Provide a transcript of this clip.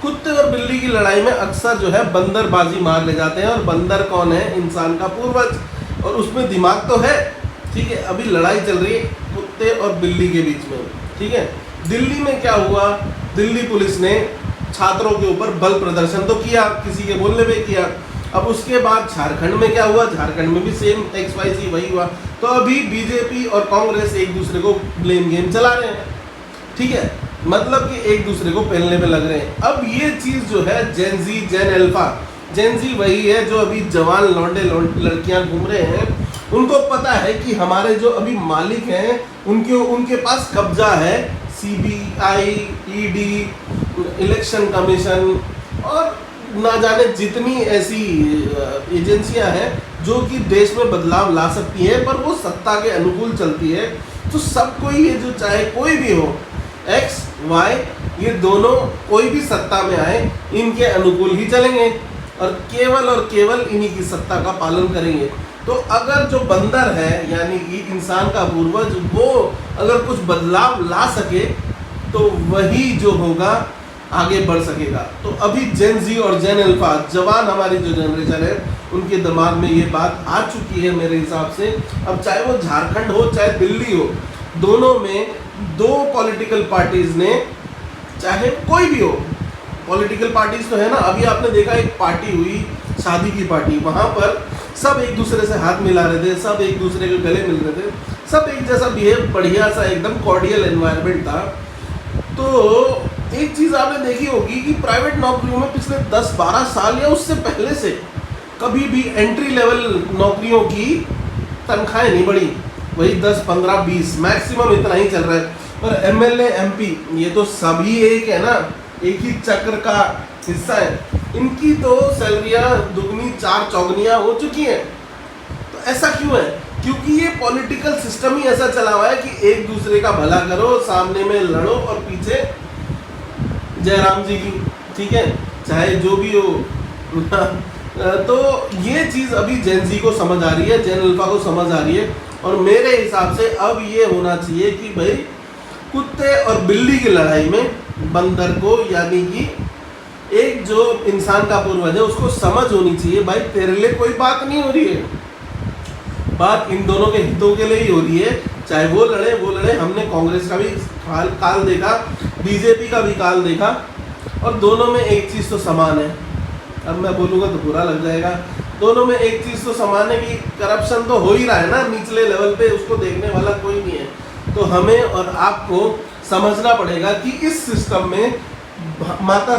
कुत्ते और बिल्ली की लड़ाई में अक्सर जो है बंदर बाजी मार ले जाते हैं, और बंदर कौन है? इंसान का पूर्वज, और उसमें दिमाग तो है। ठीक है, अभी लड़ाई चल रही है कुत्ते और बिल्ली के बीच में। ठीक है, दिल्ली में क्या हुआ? दिल्ली पुलिस ने छात्रों के ऊपर बल प्रदर्शन तो किया, किसी के बोलने पे किया। अब उसके बाद झारखंड में क्या हुआ? झारखंड में भी सेम XYZ वही हुआ। तो अभी बीजेपी और कांग्रेस एक दूसरे को ब्लेम गेम चला रहे हैं। ठीक है, मतलब कि एक दूसरे को पेलने पे लग रहे हैं। अब ये चीज़ जो है जेन जी, जेन अल्फा, जेन जी वही है जो अभी जवान लौंडे लड़कियां घूम रहे हैं, उनको पता है कि हमारे जो अभी मालिक हैं उनके पास कब्जा है। CBI, ED, इलेक्शन कमीशन और ना जाने जितनी ऐसी एजेंसियां हैं जो कि देश में बदलाव ला सकती है, पर वो सत्ता के अनुकूल चलती है। तो सबको ये जो चाहे कोई भी हो, X, Y, ये दोनों कोई भी सत्ता में आए इनके अनुकूल ही चलेंगे और केवल इन्हीं की सत्ता का पालन करेंगे। तो अगर जो बंदर है यानी कि इंसान का पूर्वज, वो अगर कुछ बदलाव ला सके तो वही जो होगा आगे बढ़ सकेगा। तो अभी जेन जी और जेन अल्फा, जवान हमारी जो जनरेशन है, उनके दिमाग में ये बात आ चुकी है मेरे हिसाब से। अब चाहे वो झारखंड हो चाहे दिल्ली हो, दोनों में दो पॉलिटिकल पार्टीज ने, चाहे कोई भी हो, पॉलिटिकल पार्टीज तो है ना। अभी आपने देखा एक पार्टी हुई, शादी की पार्टी, वहाँ पर सब एक दूसरे से हाथ मिला रहे थे, सब एक दूसरे के गले मिल रहे थे, सब एक जैसा बिहेव, बढ़िया सा एकदम कॉर्डियल एनवायरनमेंट था। तो एक चीज़ आपने देखी होगी कि प्राइवेट नौकरियों में पिछले 10-12 साल या उससे पहले से कभी भी एंट्री लेवल नौकरियों की तनख्वाहें नहीं बढ़ी। वही 10, 15, 20 मैक्सिमम इतना ही चल रहा है। पर MLA, MP ये तो सभी एक है ना, एक ही चक्र का हिस्सा है। इनकी तो सैलरियाँ दुगनी चार चौगनियाँ हो चुकी हैं। तो ऐसा क्यों है? क्योंकि ये पॉलिटिकल सिस्टम ही ऐसा चला हुआ है कि एक दूसरे का भला करो, सामने में लड़ो और पीछे जयराम जी की, ठीक है, चाहे जो भी हो। तो ये चीज़ अभी जेन जी को समझ आ रही है, जेन अल्फा को समझ आ रही है। और मेरे हिसाब से अब ये होना चाहिए कि भाई कुत्ते और बिल्ली की लड़ाई में बंदर को, यानी कि एक जो इंसान का पूर्वज है, उसको समझ होनी चाहिए भाई तेरे लिए कोई बात नहीं हो रही है, बात इन दोनों के हितों के लिए ही हो रही है। चाहे वो लड़े। हमने कांग्रेस का भी काल देखा, बीजेपी का भी काल देखा, और दोनों में एक चीज़ तो समान है। अब मैं बोलूँगा तो बुरा लग जाएगा, दोनों में एक चीज़ तो समान है कि करप्शन तो हो ही रहा है ना निचले लेवल पे, उसको देखने वाला कोई नहीं है। तो हमें और आपको समझना पड़ेगा कि इस सिस्टम में माता